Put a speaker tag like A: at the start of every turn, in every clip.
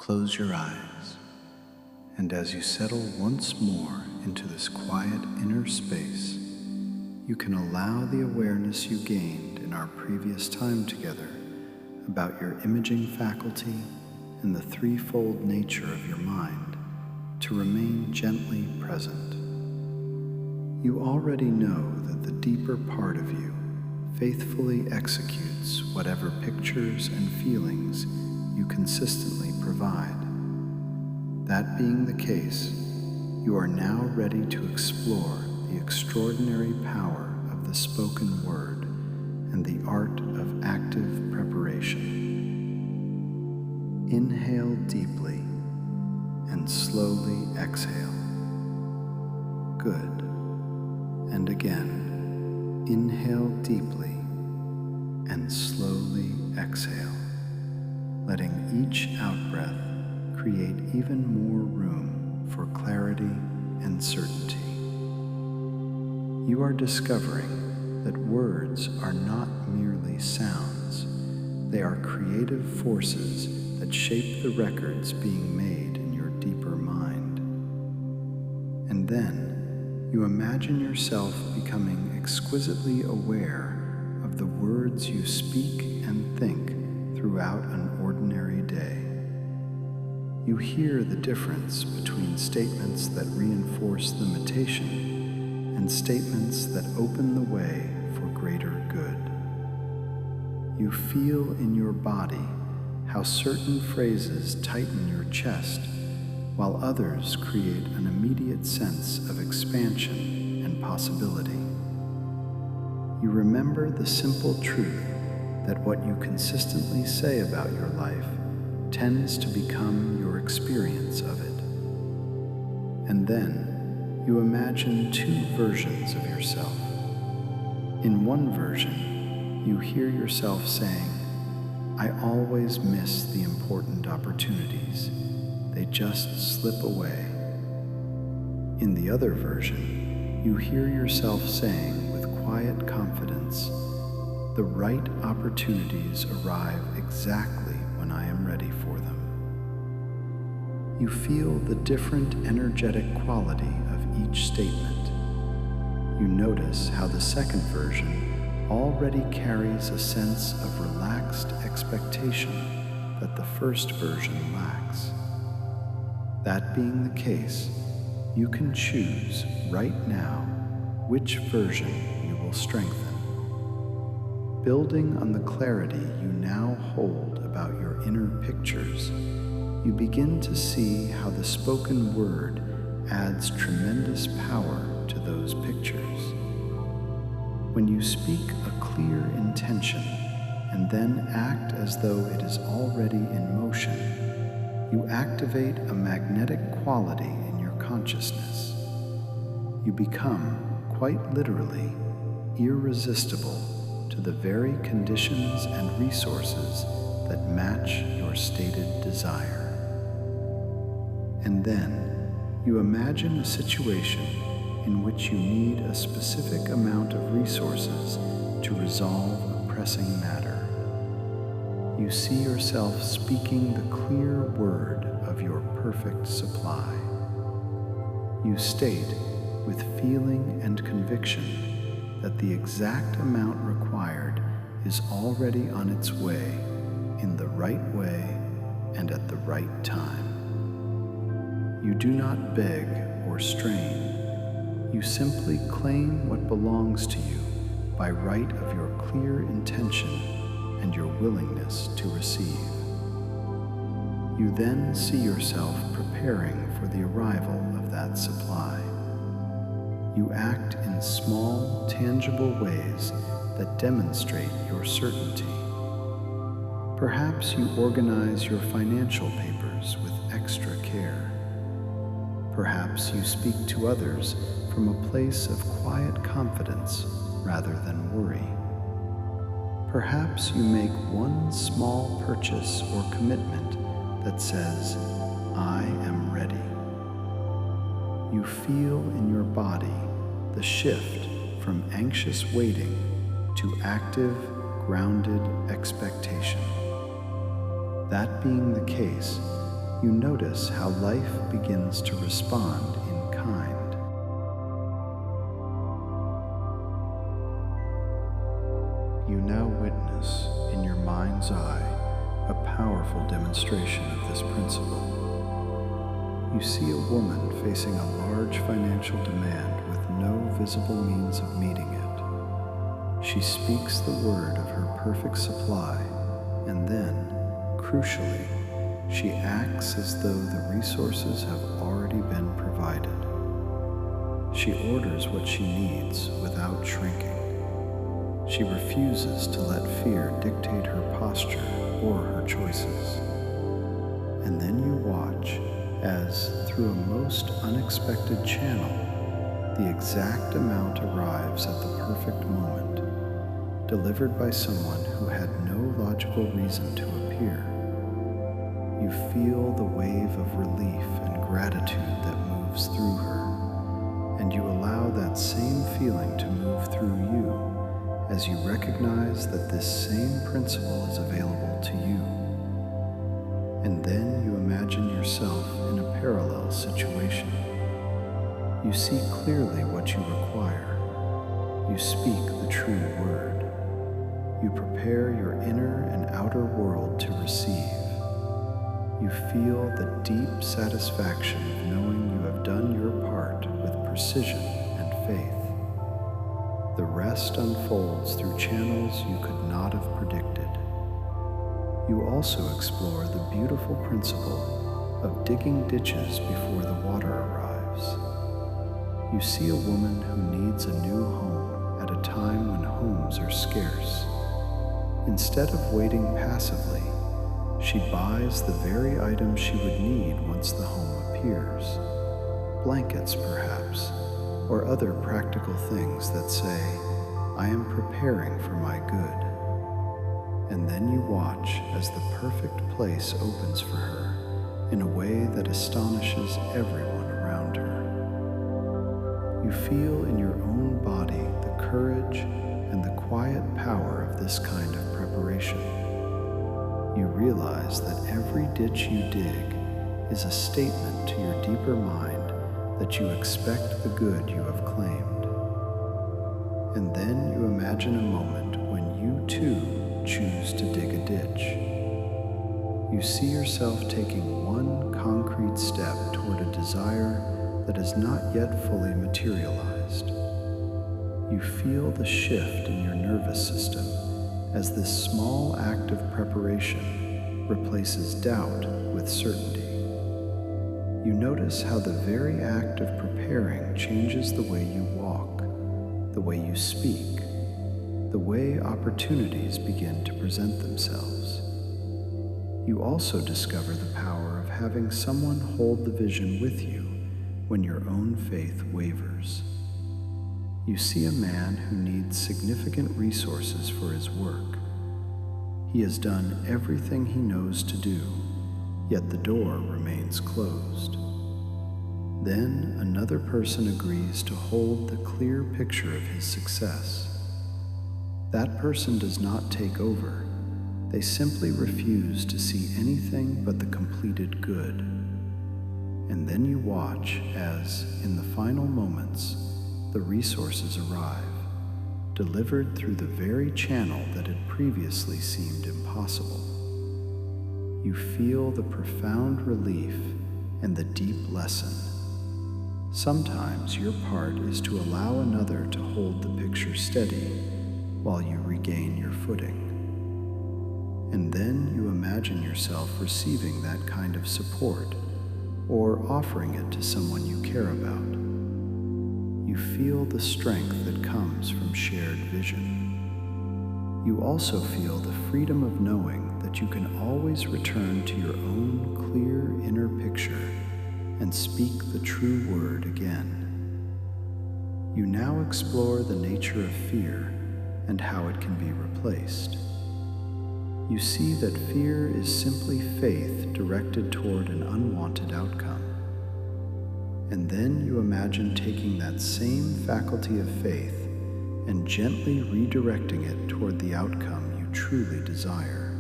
A: Close your eyes, and as you settle once more into this quiet inner space, you can allow the awareness you gained in our previous time together about your imaging faculty and the threefold nature of your mind to remain gently present. You already know that the deeper part of you faithfully executes whatever pictures and feelings you consistently provide. That being the case, you are now ready to explore the extraordinary power of the spoken word and the art of active preparation. Inhale deeply and slowly exhale. Good. And again, inhale deeply and slowly exhale, letting each out-breath create even more room for clarity and certainty. You are discovering that words are not merely sounds. They are creative forces that shape the records being made in your deeper mind. And then you imagine yourself becoming exquisitely aware of the words you speak and think throughout an ordinary day. You hear the difference between statements that reinforce limitation and statements that open the way for greater good. You feel in your body how certain phrases tighten your chest, while others create an immediate sense of expansion and possibility. You remember the simple truth that what you consistently say about your life tends to become your experience of it. And then you imagine two versions of yourself. In one version, you hear yourself saying, "I always miss the important opportunities. They just slip away." In the other version, you hear yourself saying with quiet confidence, "The right opportunities arrive exactly when I am ready for them." You feel the different energetic quality of each statement. You notice how the second version already carries a sense of relaxed expectation that the first version lacks. That being the case, you can choose right now which version you will strengthen. Building on the clarity you now hold about your inner pictures, you begin to see how the spoken word adds tremendous power to those pictures. When you speak a clear intention and then act as though it is already in motion, you activate a magnetic quality in your consciousness. You become, quite literally, irresistible to the very conditions and resources that match your stated desire. And then you imagine a situation in which you need a specific amount of resources to resolve a pressing matter. You see yourself speaking the clear word of your perfect supply. You state with feeling and conviction that the exact amount required is already on its way, in the right way and at the right time. You do not beg or strain. You simply claim what belongs to you by right of your clear intention and your willingness to receive. You then see yourself preparing for the arrival of that supply. You act in small, tangible ways that demonstrate your certainty. Perhaps you organize your financial papers with extra care. Perhaps you speak to others from a place of quiet confidence rather than worry. Perhaps you make one small purchase or commitment that says, "I am ready." You feel in your body the shift from anxious waiting to active, grounded expectation. That being the case, you notice how life begins to respond in kind. You now witness in your mind's eye a powerful demonstration of this principle. You see a woman facing a large financial demand with no visible means of meeting it. She speaks the word of her perfect supply, and then, crucially, she acts as though the resources have already been provided. She orders what she needs without shrinking. She refuses to let fear dictate her posture or her choices. And then you watch as, through a most unexpected channel, the exact amount arrives at the perfect moment, delivered by someone who had no logical reason to appear. You feel the wave of relief and gratitude that moves through her, and you allow that same feeling to move through you as you recognize that this same principle is available to you. And then you imagine yourself in a parallel situation. You see clearly what you require. You speak the true word. You prepare your inner and outer world to receive. You feel the deep satisfaction of knowing you have done your part with precision and faith. The rest unfolds through channels you could not have predicted. You also explore the beautiful principle of digging ditches before the water arrives. You see a woman who needs a new home at a time when homes are scarce. Instead of waiting passively, she buys the very items she would need once the home appears. Blankets, perhaps, or other practical things that say, "I am preparing for my good." And then you watch as the perfect place opens for her in a way that astonishes everyone around her. You feel in your own body the courage and the quiet power of this kind of preparation. You realize that every ditch you dig is a statement to your deeper mind that you expect the good you have claimed. And then you imagine a moment when you too choose to dig a ditch. You see yourself taking one concrete step toward a desire that is not yet fully materialized. You feel the shift in your nervous system as this small act of preparation replaces doubt with certainty. You notice how the very act of preparing changes the way you walk, the way you speak, the way opportunities begin to present themselves. You also discover the power of having someone hold the vision with you when your own faith wavers. You see a man who needs significant resources for his work. He has done everything he knows to do, yet the door remains closed. Then another person agrees to hold the clear picture of his success. That person does not take over. They simply refuse to see anything but the completed good. And then you watch as, in the final moments, the resources arrive, delivered through the very channel that had previously seemed impossible. You feel the profound relief and the deep lesson. Sometimes your part is to allow another to hold the picture steady while you regain your footing. And then you imagine yourself receiving that kind of support or offering it to someone you care about. You feel the strength that comes from shared vision. You also feel the freedom of knowing that you can always return to your own clear inner picture and speak the true word again. You now explore the nature of fear and how it can be replaced. You see that fear is simply faith directed toward an unwanted outcome. And then you imagine taking that same faculty of faith and gently redirecting it toward the outcome you truly desire.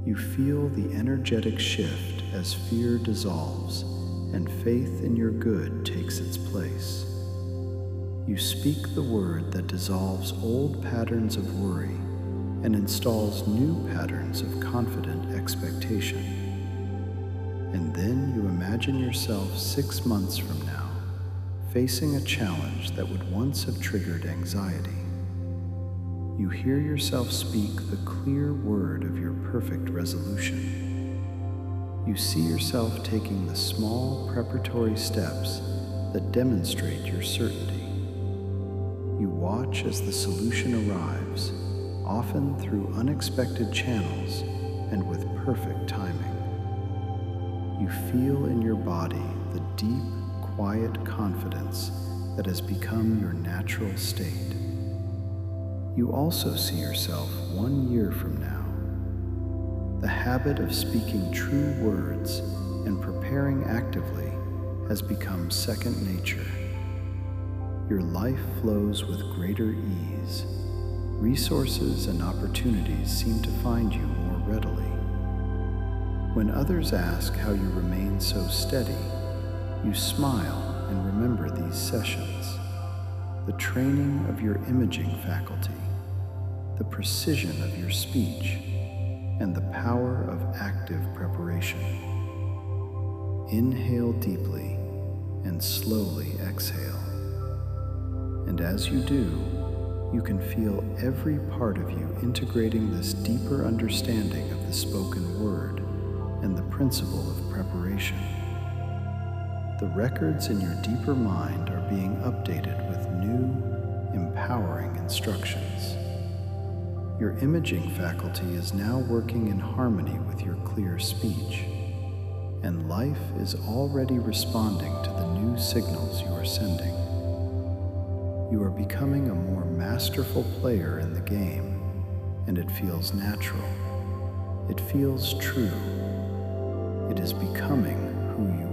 A: You feel the energetic shift as fear dissolves and faith in your good takes its place. You speak the word that dissolves old patterns of worry and installs new patterns of confident expectation. And then you imagine yourself 6 months from now, facing a challenge that would once have triggered anxiety. You hear yourself speak the clear word of your perfect resolution. You see yourself taking the small preparatory steps that demonstrate your certainty. You watch as the solution arrives, often through unexpected channels and with perfect timing. You feel in your body the deep, quiet confidence that has become your natural state. You also see yourself 1 year from now. The habit of speaking true words and preparing actively has become second nature. Your life flows with greater ease. Resources and opportunities seem to find you more readily. When others ask how you remain so steady, you smile and remember these sessions, the training of your imaging faculty, the precision of your speech, and the power of active preparation. Inhale deeply and slowly exhale. And as you do, you can feel every part of you integrating this deeper understanding of the spoken word and the principle of preparation. The records in your deeper mind are being updated with new, empowering instructions. Your imaging faculty is now working in harmony with your clear speech, and life is already responding to the new signals you are sending. You are becoming a more masterful player in the game, and it feels natural. It feels true. It is becoming who you